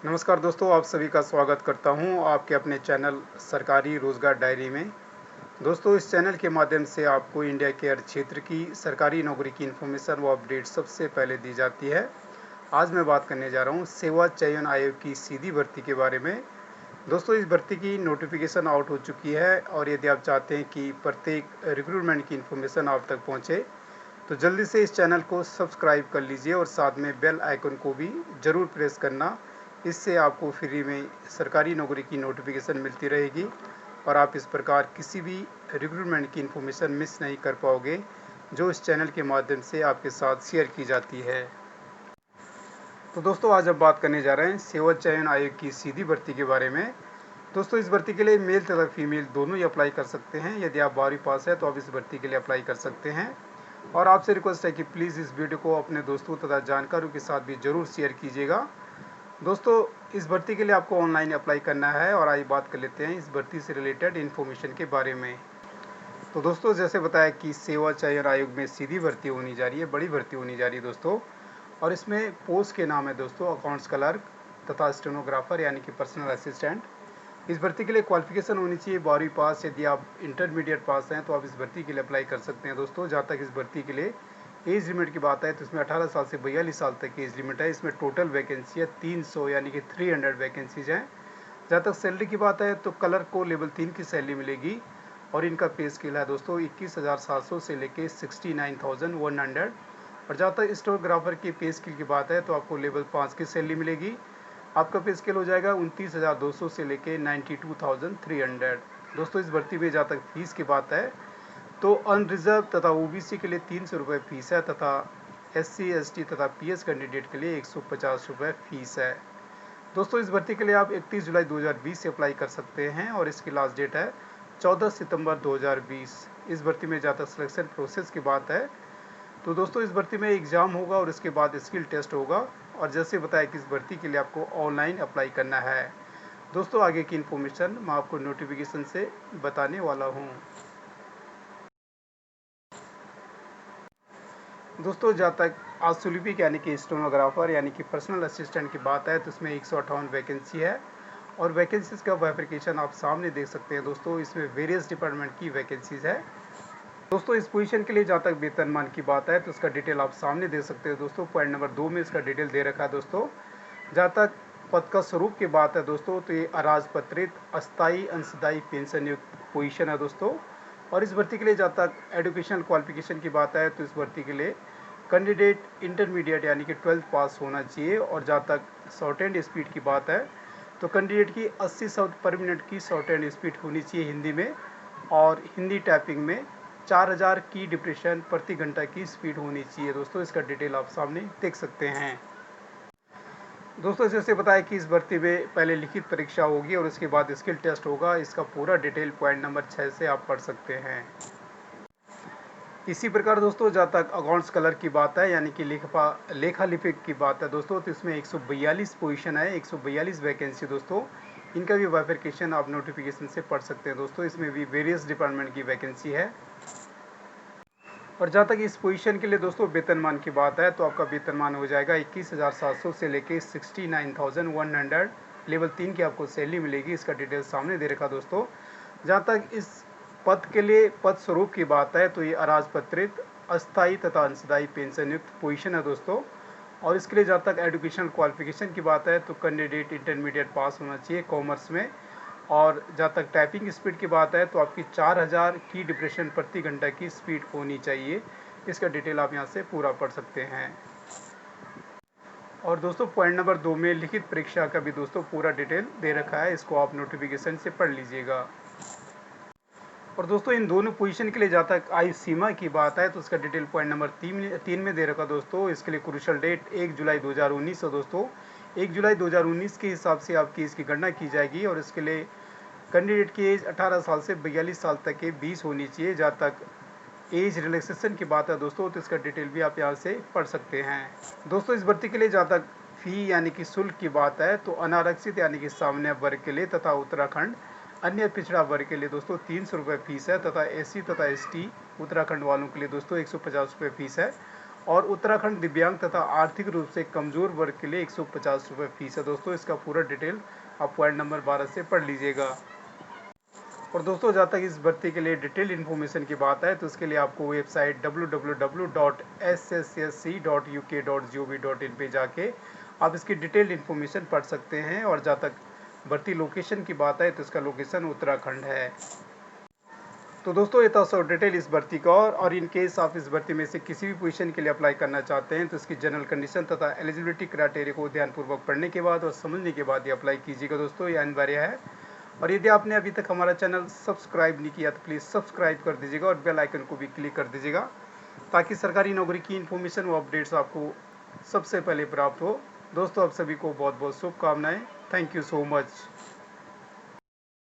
नमस्कार दोस्तों, आप सभी का स्वागत करता हूं आपके अपने चैनल सरकारी रोज़गार डायरी में। दोस्तों, इस चैनल के माध्यम से आपको इंडिया के हर क्षेत्र की सरकारी नौकरी की इन्फॉर्मेशन व अपडेट सबसे पहले दी जाती है। आज मैं बात करने जा रहा हूं सेवा चयन आयोग की सीधी भर्ती के बारे में। दोस्तों, इस भर्ती की नोटिफिकेशन आउट हो चुकी है और यदि आप चाहते हैं कि प्रत्येक रिक्रूटमेंट की इन्फॉर्मेशन आप तक पहुँचे तो जल्दी से इस चैनल को सब्सक्राइब कर लीजिए और साथ में बेल आइकन को भी ज़रूर प्रेस करना। इससे आपको फ्री में सरकारी नौकरी की नोटिफिकेशन मिलती रहेगी और आप इस प्रकार किसी भी रिक्रूटमेंट की इन्फॉर्मेशन मिस नहीं कर पाओगे जो इस चैनल के माध्यम से आपके साथ शेयर की जाती है। तो दोस्तों, आज हम बात करने जा रहे हैं सेवा चयन आयोग की सीधी भर्ती के बारे में। दोस्तों, इस भर्ती के लिए मेल तथा फीमेल दोनों ही अप्लाई कर सकते हैं। यदि आप 12वीं पास है तो आप इस भर्ती के लिए अप्लाई कर सकते हैं। और आपसे रिक्वेस्ट है कि प्लीज़ इस वीडियो को अपने दोस्तों तथा जानकारों के साथ भी ज़रूर शेयर कीजिएगा। दोस्तों, इस भर्ती के लिए आपको ऑनलाइन अप्लाई करना है और आइए बात कर लेते हैं इस भर्ती से रिलेटेड इन्फॉर्मेशन के बारे में। तो दोस्तों, जैसे बताया कि सेवा चयन आयोग में सीधी भर्ती होनी जा रही है, बड़ी भर्ती होनी जा रही है दोस्तों। और इसमें पोस्ट के नाम है दोस्तों अकाउंट्स क्लर्क तथा स्टेनोग्राफर यानी कि पर्सनल असिस्टेंट। इस भर्ती के लिए क्वालिफिकेशन होनी चाहिए 12वीं पास। यदि आप इंटरमीडिएट पास हैं तो आप इस भर्ती के लिए अप्लाई कर सकते हैं दोस्तों। जहाँ तक इस भर्ती के लिए एज लिमिट की बात है तो इसमें 18 साल से 42 साल तक की एज लिमिट है। इसमें टोटल वैकेंसी है 300 यानी कि 300 वैकेंसीज हैं। जहाँ तक सैलरी की बात है तो क्लर्क को लेवल 3 की सैलरी मिलेगी और इनका पे स्केल है दोस्तों 21,700 से लेके 69,100। और जहाँ तक स्टेनोग्राफर की पे स्केल की बात है तो आपको लेवल 5 की सैलरी मिलेगी। आपका पे स्केल हो जाएगा 29,200 से लेके 92,300। दोस्तों, इस भर्ती में जहाँ तक फीस की बात है तो अनरिजर्व तथा ओबीसी के लिए 300 रुपये फीस है तथा SC ST तथा PS कैंडिडेट के लिए 150 रुपये फीस है। दोस्तों, इस भर्ती के लिए आप 31 जुलाई 2020 से अप्लाई कर सकते हैं और इसकी लास्ट डेट है 14 सितंबर 2020। इस भर्ती में जहाँ तक सिलेक्शन प्रोसेस की बात है तो दोस्तों, इस भर्ती में एग्ज़ाम होगा और इसके बाद स्किल टेस्ट होगा। और जैसे बताया कि इस भर्ती के लिए आपको ऑनलाइन अप्लाई करना है। दोस्तों, आगे की इन्फॉर्मेशन मैं आपको नोटिफिकेशन से बताने वाला हूँ। दोस्तों, जहाँ तक आशुलिपिक यानी कि स्टेनोग्राफर यानी कि पर्सनल असिस्टेंट की बात है तो इसमें 158 वैकेंसी है और वैकेंसीज का वाइफिकेशन आप सामने देख सकते हैं दोस्तों। इसमें वेरियस डिपार्टमेंट की वैकेंसीज है। दोस्तों, इस पोजीशन के लिए जहाँ तक वेतनमान की बात है तो इसका डिटेल आप सामने देख सकते हो दोस्तों। पॉइंट नंबर 2 में इसका डिटेल दे रखा है दोस्तों। जहाँ तक पद का स्वरूप की बात है दोस्तों तो ये अराजपत्रित अस्थायी अंशदायी पेंशन युक्त पोजीशन है दोस्तों। और इस भर्ती के लिए जहाँ तक एजुकेशनल क्वालिफिकेशन की बात है तो इस भर्ती के लिए कैंडिडेट इंटरमीडिएट यानी कि 12th पास होना चाहिए। और जहाँ तक शॉर्ट हैंड स्पीड की बात है तो कैंडिडेट की 80 शब्द पर मिनट की शॉर्ट हैंड स्पीड होनी चाहिए हिंदी में। और हिंदी टाइपिंग में 4000 की डिप्रेशन प्रति घंटा की स्पीड होनी चाहिए दोस्तों। इसका डिटेल आप सामने देख सकते हैं। दोस्तों, जैसे बताया कि इस भर्ती में पहले लिखित परीक्षा होगी और उसके बाद स्किल टेस्ट होगा। इसका पूरा डिटेल पॉइंट नंबर 6 से आप पढ़ सकते हैं। इसी प्रकार दोस्तों, जहाँ तक अकाउंट्स कलर की बात है यानी कि लेखा लिपिक की बात है दोस्तों तो इसमें 142 पोजीशन है, 142 वैकेंसी दोस्तों। इनका भी वाइफिकेशन आप नोटिफिकेशन से पढ़ सकते हैं दोस्तों। इसमें भी वेरियस डिपार्टमेंट की वैकेंसी है। और जहाँ तक इस पोजीशन के लिए दोस्तों वेतनमान की बात है तो आपका वेतनमान हो जाएगा 21,700 से लेके 69,100। लेवल 3 की आपको सैलरी मिलेगी। इसका डिटेल सामने दे रखा दोस्तों। जहाँ तक इस पद के लिए पद स्वरूप की बात है तो ये अराजपत्रित अस्थायी तथा अंशदायी पेंशन युक्त पोजीशन है दोस्तों। और इसके लिए जहाँ तक एजुकेशनल क्वालिफिकेशन की बात है तो कैंडिडेट इंटरमीडिएट पास होना चाहिए कॉमर्स में। और जहाँ तक टाइपिंग स्पीड की बात है तो आपकी 4000 की डिप्रेशन प्रति घंटा की स्पीड होनी चाहिए। इसका डिटेल आप यहाँ से पूरा पढ़ सकते हैं। और दोस्तों, पॉइंट नंबर 2 में लिखित परीक्षा का भी दोस्तों पूरा डिटेल दे रखा है। इसको आप नोटिफिकेशन से पढ़ लीजिएगा। और दोस्तों, इन दोनों पोजीशन के लिए जहाँ तक आयु सीमा की बात है तो उसका डिटेल पॉइंट नंबर 3 में दे रखा दोस्तों। इसके लिए क्रूशल डेट 1 जुलाई 2019 है दोस्तों। 1 जुलाई 2019 के हिसाब से आपकी इसकी गणना की जाएगी। और इसके लिए कैंडिडेट की एज 18 साल से 42 साल तक के 20 होनी चाहिए। जहाँ तक एज रिलैक्सेशन की बात है दोस्तों तो इसका डिटेल भी आप यहाँ से पढ़ सकते हैं। दोस्तों, इस भर्ती के लिए जहाँ तक फ़ी यानी कि शुल्क की बात है तो अनारक्षित यानी कि सामान्य वर्ग के लिए तथा उत्तराखंड अन्य पिछड़ा वर्ग के लिए दोस्तों 300 रुपये फीस है तथा SC तथा ST उत्तराखंड वालों के लिए दोस्तों 150 रुपये फीस है। और उत्तराखंड दिव्यांग तथा आर्थिक रूप से कमजोर वर्ग के लिए 150 रुपये फीस है। दोस्तों इसका पूरा डिटेल आप पॉइंट नंबर 12 से पढ़ लीजिएगा। और दोस्तों जहाँ तक इस भर्ती के लिए डिटेल इन्फॉर्मेशन की बात है तो उसके लिए आपको वेबसाइट www.ssc.uk.gov.in पे जाके आप इसकी डिटेल इन्फॉर्मेशन पढ़ सकते हैं। और जहाँ तक भर्ती लोकेशन की बात है तो इसका लोकेशन उत्तराखंड है। तो दोस्तों ये था सब डिटेल इस भर्ती का। और इन केस आप इस भर्ती में से किसी भी पोजीशन के लिए अप्लाई करना चाहते हैं तो इसकी जनरल कंडीशन तथा एलिजिबिलिटी क्राइटेरिया को ध्यानपूर्वक पढ़ने के बाद और समझने के बाद ये अप्लाई कीजिएगा। दोस्तों ये अनिवार्य है। और यदि आपने अभी तक हमारा चैनल सब्सक्राइब नहीं किया तो प्लीज़ सब्सक्राइब कर दीजिएगा और बेल आइकन को भी क्लिक कर दीजिएगा ताकि सरकारी नौकरी की इन्फॉर्मेशन व अपडेट्स आपको सबसे पहले प्राप्त हो। दोस्तों आप सभी को बहुत बहुत शुभकामनाएं। Thank you so much.